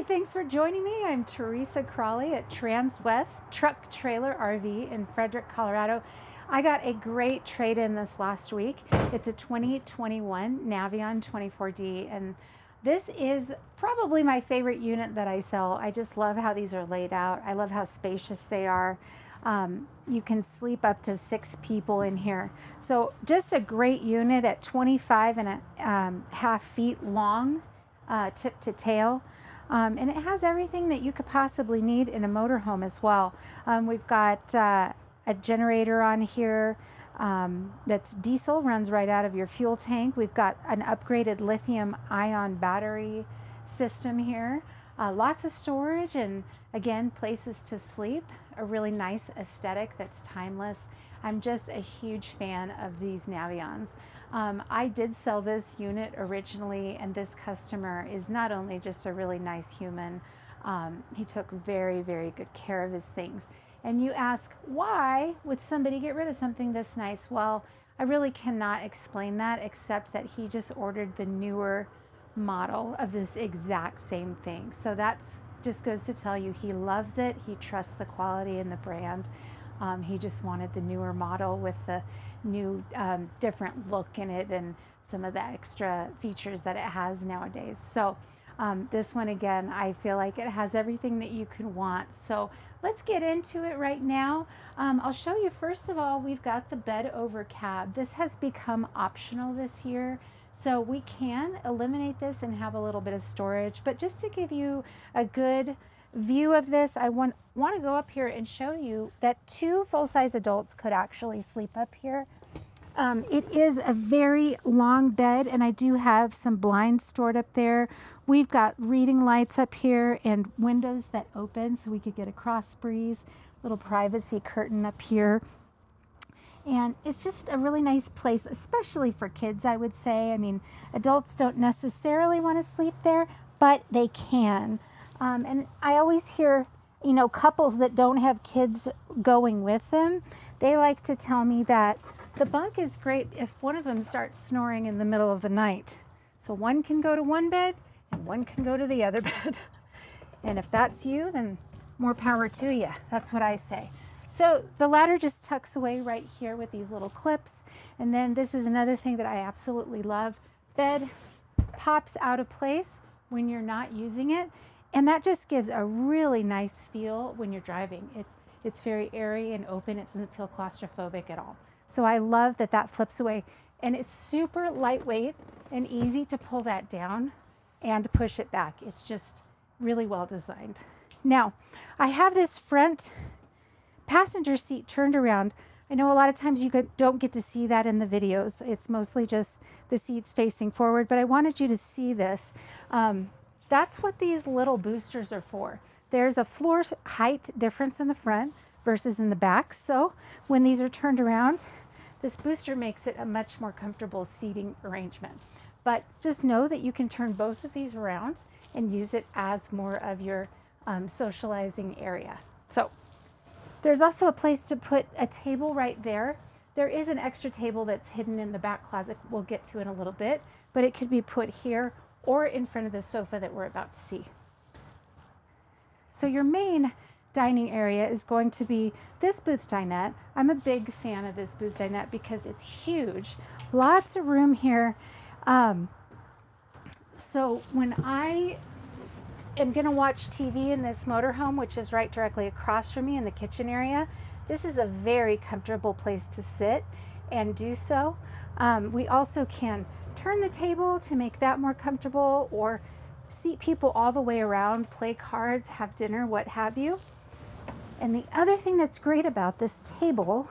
Hi, thanks for joining me. I'm Teresa Crawley at Transwest Truck Trailer RV in Frederick, Colorado. I got a great trade-in this last week. It's a 2021 Navion 24D, and this is probably my favorite unit that I sell. I just love how these are laid out. I love how spacious they are. You can sleep up to 6 people in here. So just a great unit at 25.5 feet long, tip to tail. And it has everything that you could possibly need in a motorhome as well. We've got a generator on here that's diesel, runs right out of your fuel tank. We've got an upgraded lithium ion battery system here. Lots of storage and, again, places to sleep. A really nice aesthetic that's timeless. I'm just a huge fan of these Navions. I did sell this unit originally, and this customer is not only just a really nice human, he took very, very good care of his things. And you ask, why would somebody get rid of something this nice? Well, I really cannot explain that, except that he just ordered the newer model of this exact same thing. So that's just goes to tell you he loves it. He trusts the quality and the brand. He just wanted the newer model with the new different look in it and some of the extra features that it has nowadays. So this one, again, I feel like it has everything that you could want. So let's get into it right now. I'll show you, first of all, we've got the bed over cab. This has become optional this year. So we can eliminate this and have a little bit of storage, but just to give you a good view of this, I want to go up here and show you that 2 full-size adults could actually sleep up here. It is a very long bed, and I do have some blinds stored up there. We've got reading lights up here and windows that open so we could get a cross breeze, little privacy curtain up here. And it's just a really nice place, especially for kids, I would say. I mean, adults don't necessarily want to sleep there, but they can. And I always hear, you know, couples that don't have kids going with them, they like to tell me that the bunk is great if one of them starts snoring in the middle of the night. So one can go to one bed and one can go to the other bed. And if that's you, then more power to you. That's what I say. So the ladder just tucks away right here with these little clips. And then this is another thing that I absolutely love. Bed pops out of place when you're not using it. And that just gives a really nice feel when you're driving. It's very airy and open. It doesn't feel claustrophobic at all. So I love that that flips away. And it's super lightweight and easy to pull that down and push it back. It's just really well designed. Now, I have this front passenger seat turned around. I know a lot of times you don't get to see that in the videos. It's mostly just the seats facing forward, but I wanted you to see this. That's what these little boosters are for. There's a floor height difference in the front versus in the back. So when these are turned around, this booster makes it a much more comfortable seating arrangement. But just know that you can turn both of these around and use it as more of your socializing area. So there's also a place to put a table right there. There is an extra table that's hidden in the back closet we'll get to in a little bit, but it could be put here or in front of the sofa that we're about to see. So your main dining area is going to be this booth dinette. I'm a big fan of this booth dinette because it's huge. Lots of room here. So when I am going to watch TV in this motorhome, which is right directly across from me in the kitchen area, this is a very comfortable place to sit and do so. We also can turn the table to make that more comfortable, or seat people all the way around, play cards, have dinner, what have you. And the other thing that's great about this table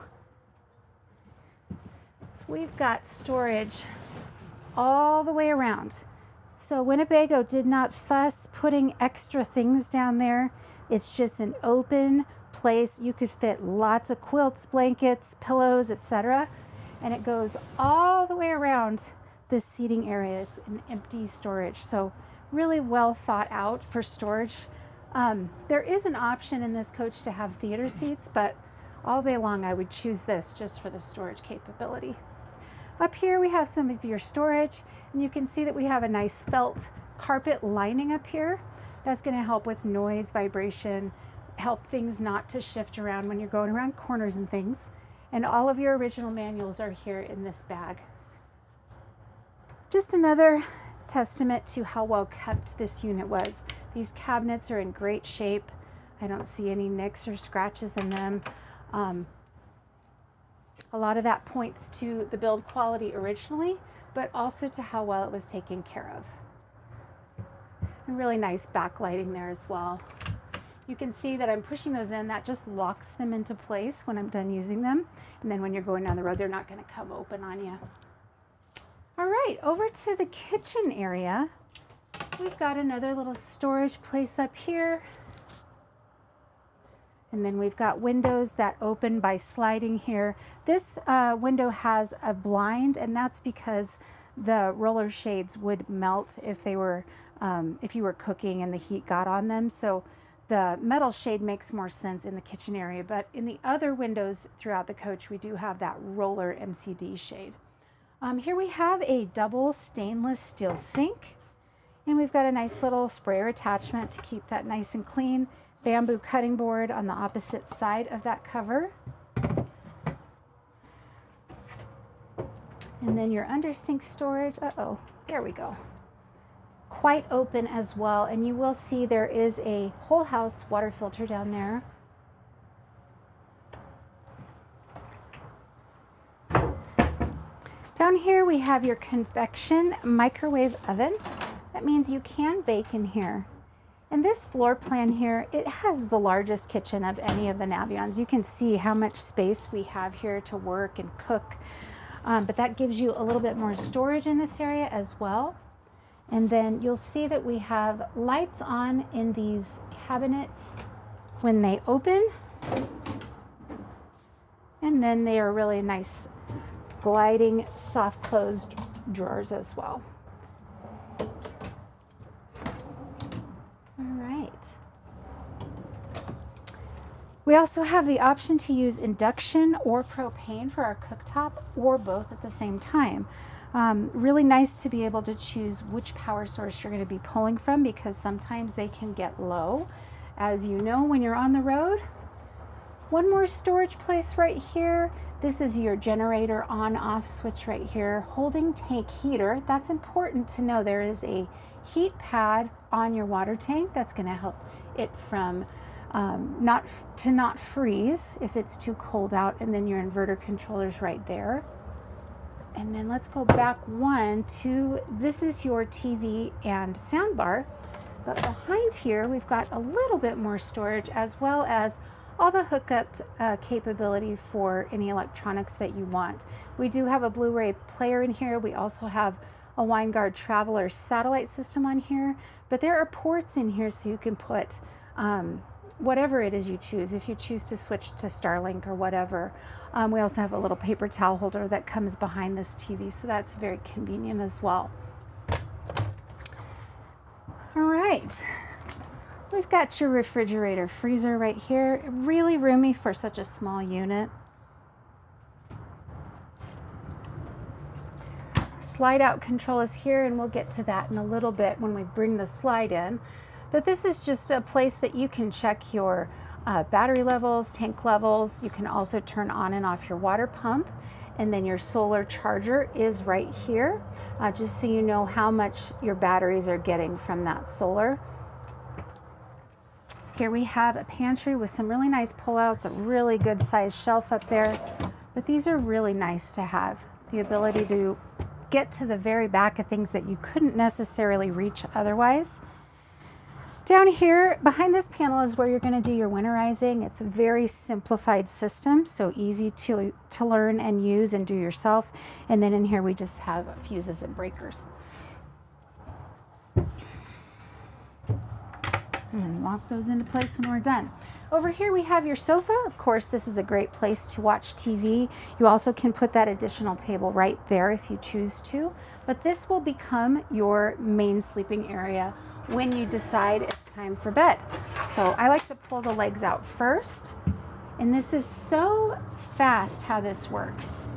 is we've got storage all the way around. So Winnebago did not fuss putting extra things down there. It's just an open place. You could fit lots of quilts, blankets, pillows, etc. And it goes all the way around this seating area. It's an empty storage. So really well thought out for storage. There is an option in this coach to have theater seats, but all day long I would choose this just for the storage capability. Up here we have some of your storage, and you can see that we have a nice felt carpet lining up here. That's going to help with noise, vibration, help things not to shift around when you're going around corners and things. And all of your original manuals are here in this bag. Just another testament to how well kept this unit was. These cabinets are in great shape. I don't see any nicks or scratches in them. A lot of that points to the build quality originally, but also to how well it was taken care of. And really nice backlighting there as well. You can see that I'm pushing those in. That just locks them into place when I'm done using them. And then when you're going down the road, they're not going to come open on you. All right, over to the kitchen area. We've got another little storage place up here. And then we've got windows that open by sliding here. This window has a blind, and that's because the roller shades would melt if they were, if you were cooking and the heat got on them. So the metal shade makes more sense in the kitchen area, but in the other windows throughout the coach, we do have that roller MCD shade. Here we have a double stainless steel sink, and we've got a nice little sprayer attachment to keep that nice and clean. Bamboo cutting board on the opposite side of that cover. And then your under sink storage, there we go. Quite open as well, and you will see there is a whole house water filter down there. Down here we have your convection microwave oven. That means you can bake in here. And this floor plan here, it has the largest kitchen of any of the Navions. You can see how much space we have here to work and cook. But that gives you a little bit more storage in this area as well. And then you'll see that we have lights on in these cabinets when they open. And then they are really nice gliding, soft closed drawers as well. We also have the option to use induction or propane for our cooktop, or both at the same time. Really nice to be able to choose which power source you're going to be pulling from, because sometimes they can get low, as you know, when you're on the road. One more storage place right here. This is your generator on-off switch right here. Holding tank heater. That's important to know. There is a heat pad on your water tank that's going to help it from not freeze if it's too cold out, and then your inverter controller's right there. And then let's go back one to, this is your TV and sound bar, but behind here we've got a little bit more storage, as well as all the hookup capability for any electronics that you want. We do have a Blu-ray player in here. We also have a Winegard Traveler satellite system on here, but there are ports in here so you can put whatever it is you choose, if you choose to switch to Starlink or whatever. We also have a little paper towel holder that comes behind this TV, so that's very convenient as well. All right, we've got your refrigerator freezer right here. Really roomy for such a small unit. Slide out control is here, and we'll get to that in a little bit when we bring the slide in. But this is just a place that you can check your battery levels, tank levels. You can also turn on and off your water pump. And then your solar charger is right here, just so you know how much your batteries are getting from that solar. Here we have a pantry with some really nice pullouts, a really good sized shelf up there. But these are really nice to have, the ability to get to the very back of things that you couldn't necessarily reach otherwise. Down here behind this panel is where you're going to do your winterizing. It's a very simplified system, so easy to learn and use and do yourself. And then in here we just have fuses and breakers. And lock those into place when we're done. Over here we have your sofa. Of course, this is a great place to watch TV. You also can put that additional table right there if you choose to. But this will become your main sleeping area when you decide it's time for bed. So I like to pull the legs out first. And this is so fast how this works.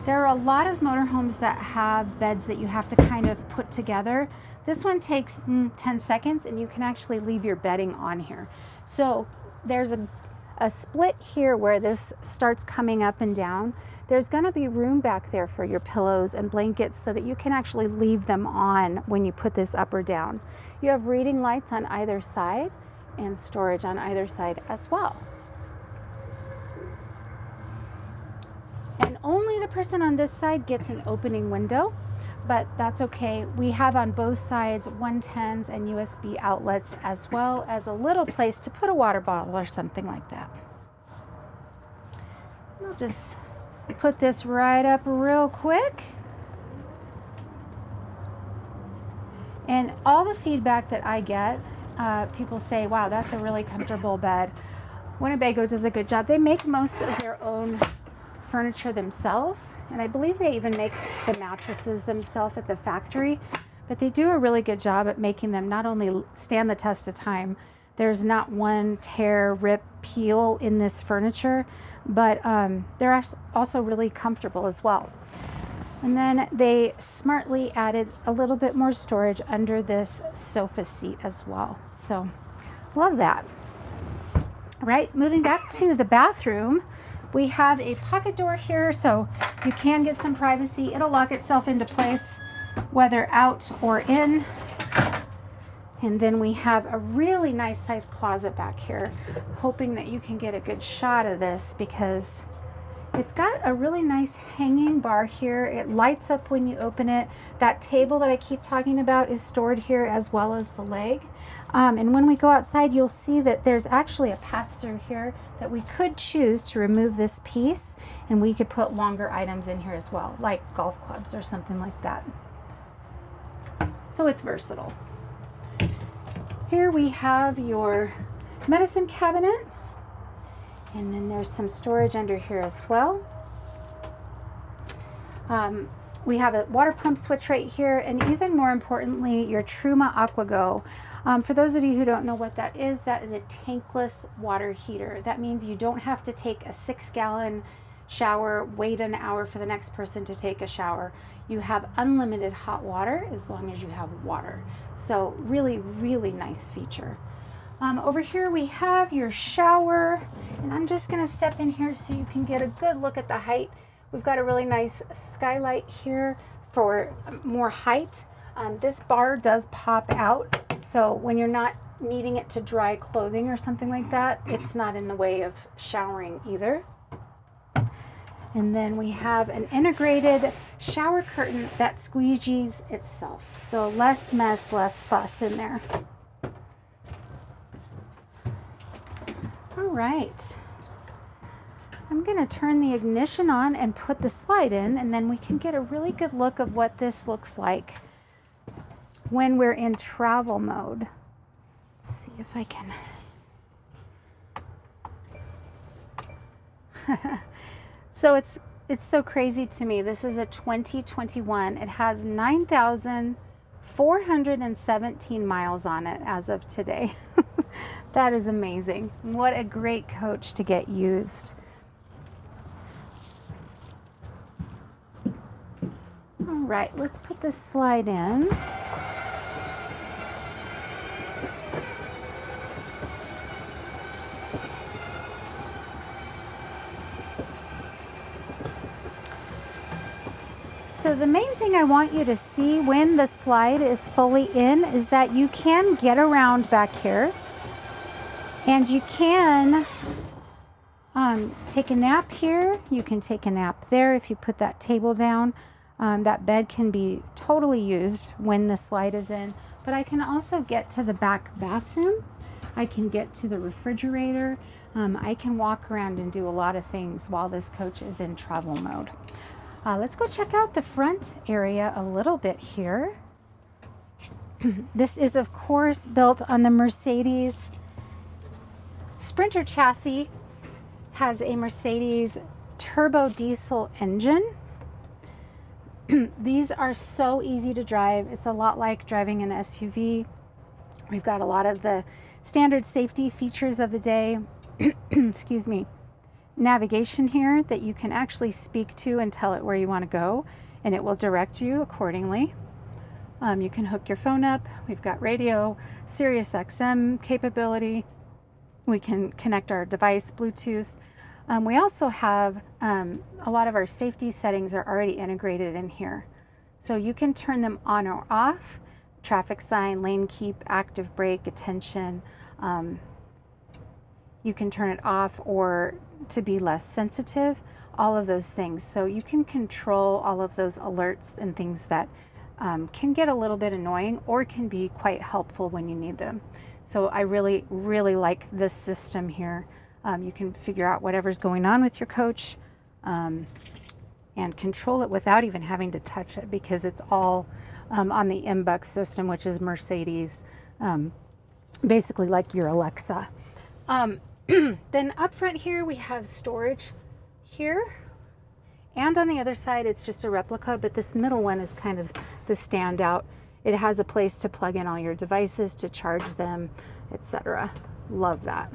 There are a lot of motorhomes that have beds that you have to kind of put together. This one takes 10 seconds, and you can actually leave your bedding on here. So there's a split here where this starts coming up and down. There's going to be room back there for your pillows and blankets so that you can actually leave them on when you put this up or down. You have reading lights on either side and storage on either side as well. And only the person on this side gets an opening window, but that's okay. We have on both sides 110s and USB outlets, as well as a little place to put a water bottle or something like that. I'll just put this right up real quick. And all the feedback that I get, people say, wow, that's a really comfortable bed. Winnebago does a good job. They make most of their own furniture themselves, and I believe they even make the mattresses themselves at the factory, but they do a really good job at making them not only stand the test of time. There's not one tear, rip, peel in this furniture, but they're also really comfortable as well. And then they smartly added a little bit more storage under this sofa seat as well. So love that. All right, moving back to the bathroom. We have a pocket door here, so you can get some privacy. It'll lock itself into place, whether out or in. And then we have a really nice sized closet back here, hoping that you can get a good shot of this because it's got a really nice hanging bar here. It lights up when you open it. That table that I keep talking about is stored here, as well as the leg. And when we go outside, you'll see that there's actually a pass-through here that we could choose to remove this piece, and we could put longer items in here as well, like golf clubs or something like that. So it's versatile. Here we have your medicine cabinet, and then there's some storage under here as well. We have a water pump switch right here, and even more importantly, your Truma AquaGo. For those of you who don't know what that is a tankless water heater. That means you don't have to take a 6-gallon shower, wait an hour for the next person to take a shower. You have unlimited hot water as long as you have water. So really, really nice feature. Over here we have your shower, and I'm just going to step in here so you can get a good look at the height. We've got a really nice skylight here for more height. This bar does pop out, so when you're not needing it to dry clothing or something like that, it's not in the way of showering either. And then we have an integrated shower curtain that squeegees itself, so less mess, less fuss in there. All right, I'm going to turn the ignition on and put the slide in, and then we can get a really good look of what this looks like when we're in travel mode. Let's see if I can. So it's so crazy to me. This is a 2021. It has 9,417 miles on it as of today. That is amazing. What a great coach to get used. All right, let's put this slide in. So the main thing I want you to see when the slide is fully in is that you can get around back here, and you can take a nap here. You can take a nap there if you put that table down. That bed can be totally used when the slide is in, but I can also get to the back bathroom. I can get to the refrigerator. I can walk around and do a lot of things while this coach is in travel mode. Let's go check out the front area a little bit here. This is, of course, built on the Mercedes Sprinter chassis. Has a Mercedes turbo diesel engine. These are so easy to drive. It's a lot like driving an SUV. We've got a lot of the standard safety features of the day. Excuse me. Navigation here that you can actually speak to and tell it where you want to go, and it will direct you accordingly. You can hook your phone up. We've got radio, Sirius XM capability. We can connect our device, Bluetooth. We also have a lot of our safety settings are already integrated in here. So you can turn them on or off, traffic sign, lane keep, active brake, attention. You can turn it off or to be less sensitive, all of those things. So you can control all of those alerts and things that can get a little bit annoying or can be quite helpful when you need them. So I really, really like this system here. You can figure out whatever's going on with your coach and control it without even having to touch it, because it's all on the MBUX system, which is Mercedes, basically like your Alexa. Then up front here we have storage here, and on the other side it's just a replica, but this middle one is kind of the standout. It has a place to plug in all your devices, to charge them, etc. Love that.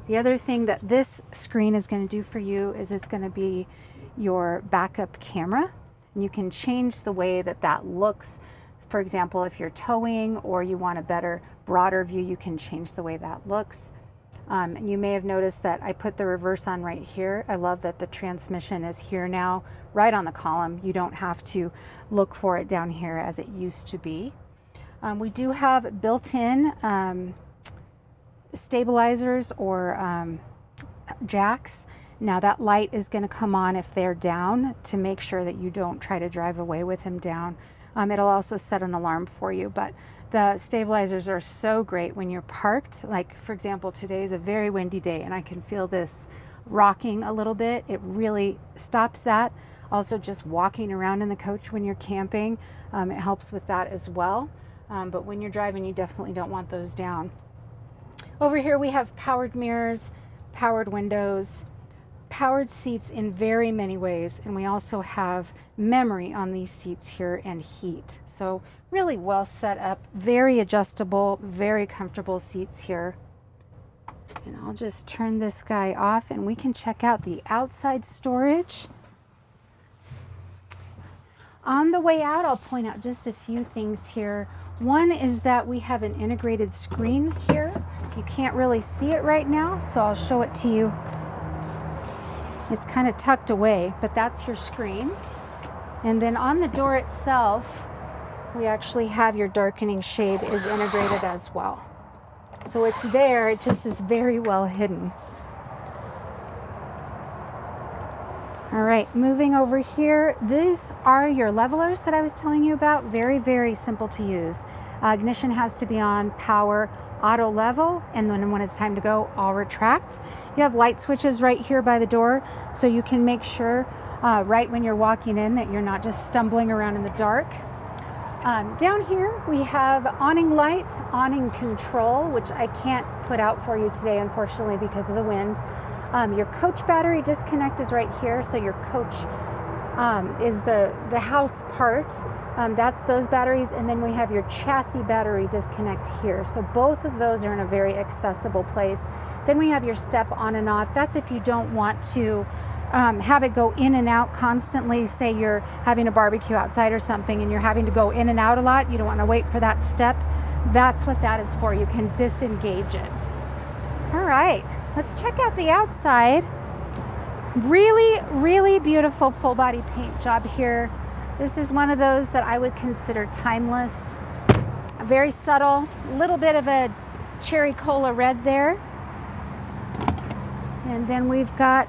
The other thing that this screen is going to do for you is it's going to be your backup camera, and you can change the way that that looks. For example, if you're towing or you want a better, broader view, you can change the way that looks. And you may have noticed that I put the reverse on right here. I love that the transmission is here now, right on the column. You don't have to look for it down here as it used to be. We do have built-in stabilizers or jacks. Now that light is going to come on if they're down to make sure that you don't try to drive away with them down. It'll also set an alarm for you, but the stabilizers are so great when you're parked. Like, for example, today is a very windy day and I can feel this rocking a little bit. It really stops that. Also, just walking around in the coach when you're camping, it helps with that as well. But when you're driving, you definitely don't want those down. Over here we have powered mirrors, powered windows, powered seats in very many ways, and we also have memory on these seats here and heat. So really well set up, very adjustable, very comfortable seats here. And I'll just turn this guy off and we can check out the outside storage. On the way out, I'll point out just a few things here. One is that we have an integrated screen here. You can't really see it right now, so I'll show it to you. It's kind of tucked away, but that's your screen. And then on the door itself, we actually have your darkening shade is integrated as well. So it's there, it just is very well hidden. All right, moving over here, these are your levelers that I was telling you about. Very, very simple to use. Ignition has to be on power, auto level, and then when it's time to go, I'll retract. You have light switches right here by the door, so you can make sure right when you're walking in that you're not just stumbling around in the dark. Down here we have awning light, awning control, which I can't put out for you today, unfortunately, because of the wind. Your coach battery disconnect is right here, so your coach is the house part. That's those batteries, and then we have your chassis battery disconnect here. So both of those are in a very accessible place. Then we have your step on and off. That's if you don't want to have it go in and out constantly. Say you're having a barbecue outside or something and you're having to go in and out a lot. You don't want to wait for that step. That's what that is for. You can disengage it. All right, let's check out the outside. Really, really beautiful full body paint job here. This is one of those that I would consider timeless. Very subtle, a little bit of a cherry cola red there. And then we've got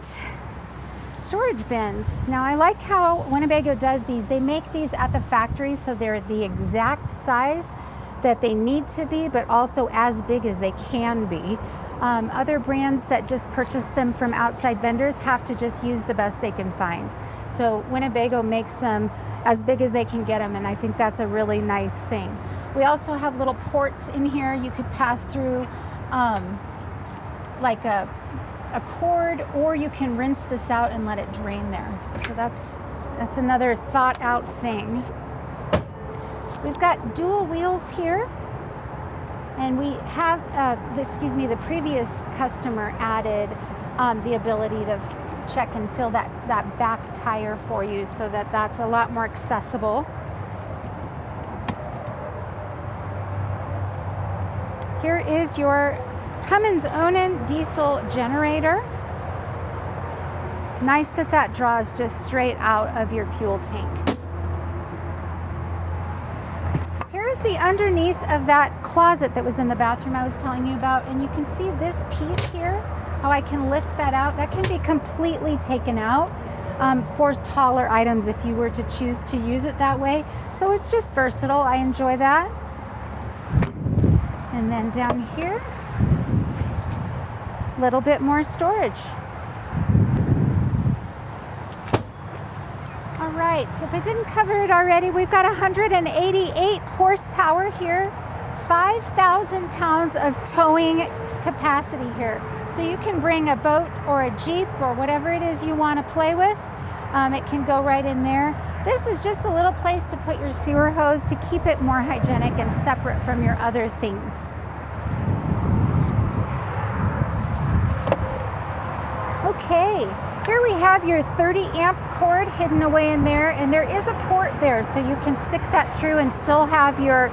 storage bins. Now I like how Winnebago does these. They make these at the factory, so they're the exact size that they need to be, but also as big as they can be. Other brands that just purchase them from outside vendors have to just use the best they can find. So Winnebago makes them as big as they can get them, and I think that's a really nice thing. We also have little ports in here. You could pass through like a cord, or you can rinse this out and let it drain there. So that's another thought out thing. We've got dual wheels here, and we have the previous customer added the ability to check and fill that back tire for you, so that's a lot more accessible. Here is your Cummins Onan diesel generator. Nice that draws just straight out of your fuel tank. Here's the underneath of that closet that was in the bathroom I was telling you about, and you can see this piece here, how I can lift that out. That can be completely taken out for taller items if you were to choose to use it that way. So it's just versatile. I enjoy that. And then down here, a little bit more storage. All right, so if I didn't cover it already, we've got 188 horsepower here, 5,000 pounds of towing capacity here. So you can bring a boat or a Jeep or whatever it is you want to play with. It can go right in there. This is just a little place to put your sewer hose to keep it more hygienic and separate from your other things. Okay, here we have your 30 amp cord hidden away in there, and there is a port there so you can stick that through and still have your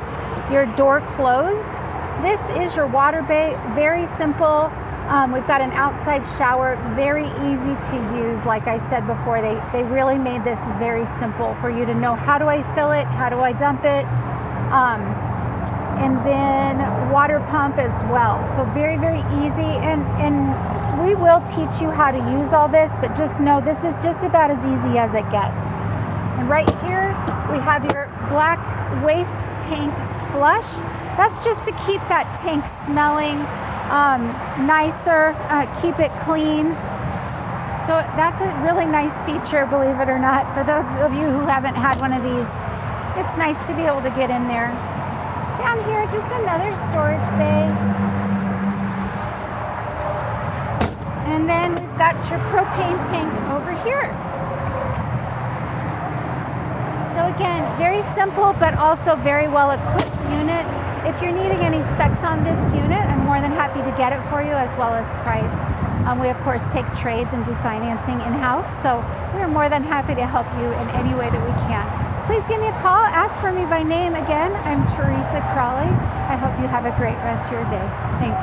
door closed. This is your water bay, very simple. We've got an outside shower, very easy to use. Like I said before, they really made this very simple for you to know, how do I fill it, how do I dump it, and then water pump as well. So very, very easy, and we will teach you how to use all this, but just know this is just about as easy as it gets. And right here, we have your black waste tank flush. That's just to keep that tank smelling nicer, keep it clean. So that's a really nice feature, believe it or not. For those of you who haven't had one of these, it's nice to be able to get in there. Down here, just another storage bay. And then we've got your propane tank over here. So again, very simple, but also very well equipped unit. If you're needing any specs on this unit, I'm more than happy to get it for you, as well as price. We of course take trades and do financing in-house, so we're more than happy to help you in any way that we can. Please give me a call, ask for me by name. Again, I'm Teresa Crawley. I hope you have a great rest of your day. Thanks.